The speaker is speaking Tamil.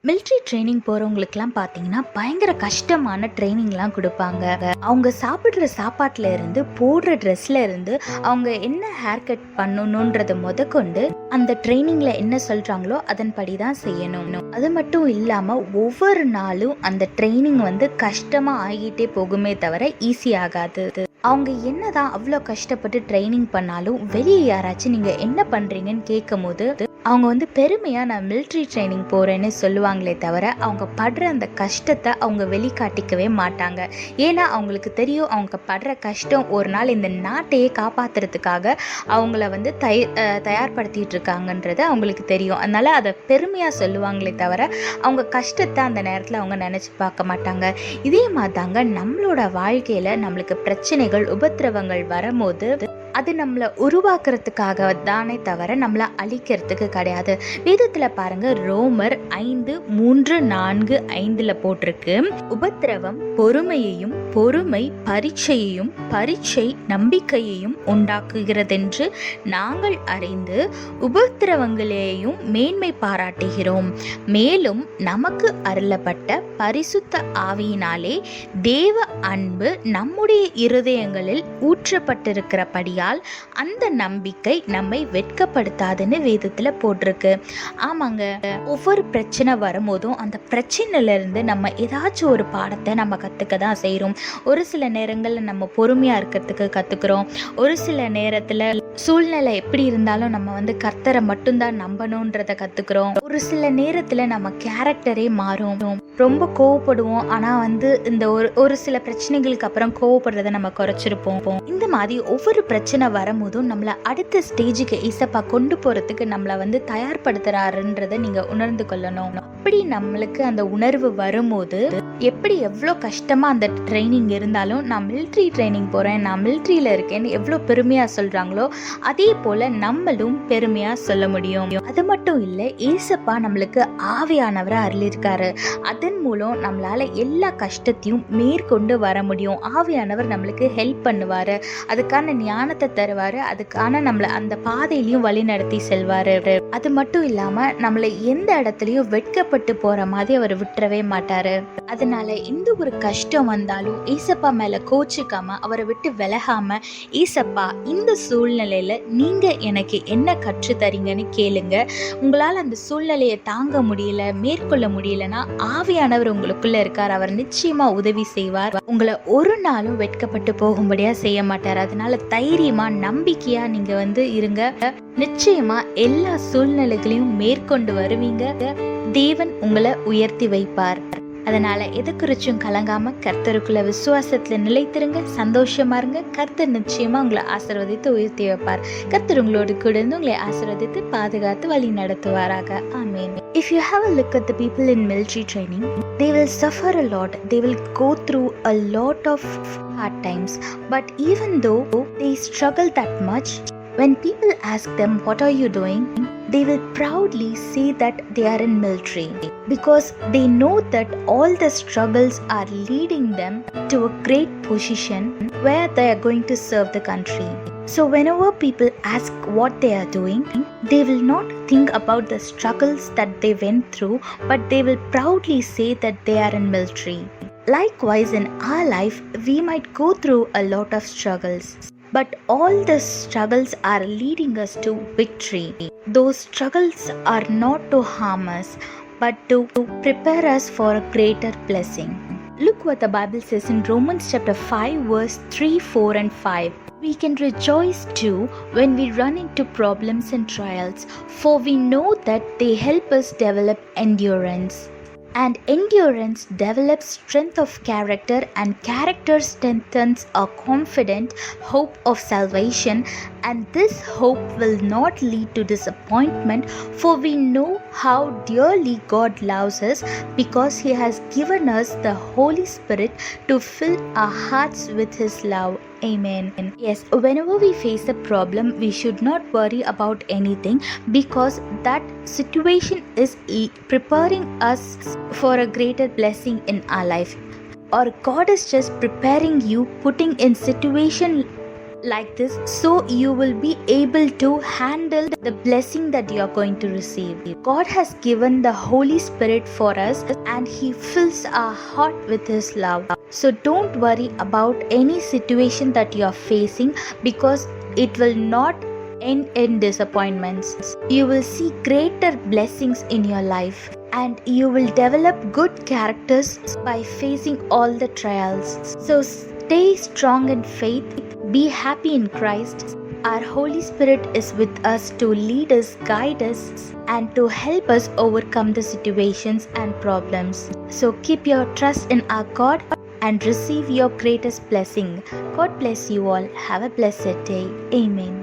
மிலிட்ரி ட்ரைனிங் போகிறவங்களுக்குலாம் பார்த்தீங்கன்னா பயங்கர கஷ்டமான ட்ரைனிங்லாம் கொடுப்பாங்க. அவங்க சாப்பிட்ற சாப்பாட்டில் இருந்து போடுற ட்ரெஸ்ல இருந்து அவங்க என்ன ஹேர் கட் பண்ணணுன்றதை முதற்கொண்டு அந்த ட்ரைனிங்கில் என்ன சொல்கிறாங்களோ அதன்படி தான் செய்யணும். அது மட்டும் இல்லாமல் ஒவ்வொரு நாளும் அந்த ட்ரைனிங் கஷ்டமாக ஆகிட்டே போகுமே தவிர ஈஸி ஆகாது. அவங்க என்னதான் அவ்வளோ கஷ்டப்பட்டு ட்ரைனிங் பண்ணாலும் வெளியே யாராச்சும் நீங்கள் என்ன பண்ணுறீங்கன்னு கேட்கும் போது அவங்க பெருமையாக நான் மிலிட்ரி ட்ரைனிங் போகிறேன்னு சொல்லுவாங்களே தவிர அவங்க படுற அந்த கஷ்டத்தை அவங்க வெளிக்காட்டிக்கவே மாட்டாங்க. ஏன்னா அவங்களுக்கு தெரியும் அவங்க படுற கஷ்டம் ஒரு நாள் இந்த நாட்டையே காப்பாற்றுறதுக்காக அவங்கள தயார்படுத்திட்டு இருக்காங்கன்றது அவங்களுக்கு தெரியும். அதனால் அதை பெருமையாக சொல்லுவாங்களே தவிர அவங்க கஷ்டத்தை அந்த நேரத்தில் அவங்க நினச்சி பார்க்க மாட்டாங்க. இதே மாதிரி தாங்க நம்மளோட வாழ்க்கையில் நம்மளுக்கு பிரச்சனைகள் உபத்திரவங்கள் வரும்போது அது நம்மளை உருவாக்குறதுக்காக தானே தவிர நம்மளை அழிக்கிறதுக்கு கிடையாது. வேதத்தில் பாருங்க, ரோமர் 5:3-4-5 போட்டிருக்கு, உபத்திரவம் பொறுமையையும் பொறுமை பரீட்சையையும் பரீட்சை நம்பிக்கையையும் உண்டாக்குகிறதென்று நாங்கள் அறிந்து உபத்திரவங்களையும் மேன்மை பாராட்டுகிறோம். மேலும் நமக்கு அருளப்பட்ட பரிசுத்த ஆவியினாலே தேவ அன்பு நம்முடைய இருதயங்களில் ஊற்றப்பட்டிருக்கிறபடியால் அந்த நம்பிக்கை நம்மை வெட்கப்படுத்தாதுன்னு வேதத்துல போட்டிருக்கு. ஆமாங்க, ஒவ்வொரு பிரச்சனை வரும்போதும் அந்த பிரச்சனையில இருந்து நம்ம ஏதாச்சும் ஒரு பாடத்தை நம்ம கத்துக்க தான் செய்யறோம். ஒரு சில நேரங்கள்ல நம்ம பொறுமையா இருக்கிறதுக்கு கத்துக்கிறோம். ஒரு சில நேரத்துல சூழ்நிலை எப்படி இருந்தாலும் நம்ம கர்த்தரை மட்டும்தான் நம்பணுன்றத கத்துக்கிறோம். ஒரு சில நேரத்துல நம்ம கேரக்டரே மாறும். ரொம்ப கோவப்படுவோம், ஆனா இந்த ஒரு சில பிரச்சனைகளுக்கு அப்புறம் கோவப்படுறத நம்ம குறைச்சிருப்போம். இந்த மாதிரி ஒவ்வொரு பிரச்சனை வரும்போதும் நம்மளை அடுத்த ஸ்டேஜுக்கு இசப்பா கொண்டு போறதுக்கு நம்மளை தயார்படுத்துறாருன்றதை நீங்க உணர்ந்து கொள்ளணும். அப்படி நம்மளுக்கு அந்த உணர்வு வரும்போது எப்படி எவ்வளோ கஷ்டமா அந்த ட்ரைனிங் இருந்தாலும் நான் மிலிட்ரி ட்ரைனிங் போறேன், நான் மிலிட்ரியில இருக்கேன்னு எவ்வளோ பெருமையா சொல்றாங்களோ அதே போல நம்மளும் பெருமையா சொல்ல முடியும். அது மட்டும் இல்லை, ஏசப்பா நம்மளுக்கு ஆவியானவரை அருளிருக்காரு. அதன் மூலம் நம்மளால எல்லா கஷ்டத்தையும் மேற்கொண்டு வர முடியும். ஆவியானவர் நம்மளுக்கு ஹெல்ப் பண்ணுவாரு, அதுக்கான ஞானத்தை தருவாரு, அதுக்கான நம்மளை அந்த பாதையிலையும் வழி நடத்தி செல்வாரு. அது மட்டும் இல்லாம நம்மளை எந்த இடத்துலயும் வெட்கப்பட்டு போற மாதிரி அவர் விட்டுறவே மாட்டாரு. அதனால எந்த ஒரு கஷ்டம் வந்தாலும் ஏசப்பா மேல கோச்சிக்காம அவரை விட்டு விலகாம, ஏசப்பா இந்த சூழ்நிலையில நீங்க எனக்கு என்ன கற்று தரீங்கன்னு கேளுங்க. உங்களால் அந்த சூழ்நிலையை தாங்க முடியல, மேற்கொள்ள முடியலன்னா ஆவியானவர் உங்களுக்குள்ள இருக்கார், அவர் நிச்சயமா உதவி செய்வார். உங்களை ஒரு நாளும் வெட்கப்பட்டு போகும்படியா செய்ய மாட்டார். அதனால தைரியமா நம்பிக்கையா நீங்க இருங்க. நிச்சயமா எல்லா சூழ்நிலைகளையும் மேற்கொண்டு வருவீங்க. தேவன் உங்களை உயர்த்தி வைப்பார். அதனால எது குறிச்சும் கலங்காம கர்த்தருக்குள்ள விசுவாசத்துல நிலைத்திருங்க, சந்தோஷமா இருங்க. கர்த்தர் நிச்சயமா உங்களை ஆசீர்வதித்து உயர்த்தி வைப்பார். கர்த்தர் உங்களோடு கூட இருந்து உங்களை ஆசீர்வதித்து பாதுகாத்து வழி நடத்துவாராக. ஆமென். If you have a look at the people in military training, they will suffer a lot. They will go through a lot of hard times. But even though they struggle that much, when people ask them, what are you doing? They will proudly say that they are in military, because they know that all the struggles are leading them to a great position where they are going to serve the country. So whenever people ask what they are doing, they will not think about the struggles that they went through, but they will proudly say that they are in military. Likewise, in our life, we might go through a lot of struggles, but all the struggles are leading us to victory. Those struggles are not to harm us, but to prepare us for a greater blessing. Look what the Bible says in Romans chapter 5 verse 3, 4 and 5. We can rejoice too when we run into problems and trials, for we know that they help us develop endurance. And endurance develops strength of character, and character strengthens our confident hope of salvation. And this hope will not lead to disappointment, for we know how dearly God loves us, because He has given us the Holy Spirit to fill our hearts with His love. Amen. Yes, whenever we face a problem, we should not worry about anything, because that situation is preparing us for a greater blessing in our life. Or God is just preparing you, putting in situation like this, so you will be able to handle the blessing that you are going to receive. God has given the Holy Spirit for us, and He fills our heart with His love. So don't worry about any situation that you are facing, because it will not end in disappointments. You will see greater blessings in your life, and you will develop good characters by facing all the trials. So stay strong in faith, be happy in Christ. Our Holy Spirit is with us to lead us, guide us, and to help us overcome the situations and problems. So keep your trust in our God and receive your greatest blessing. God bless you all. Have a blessed day. Amen.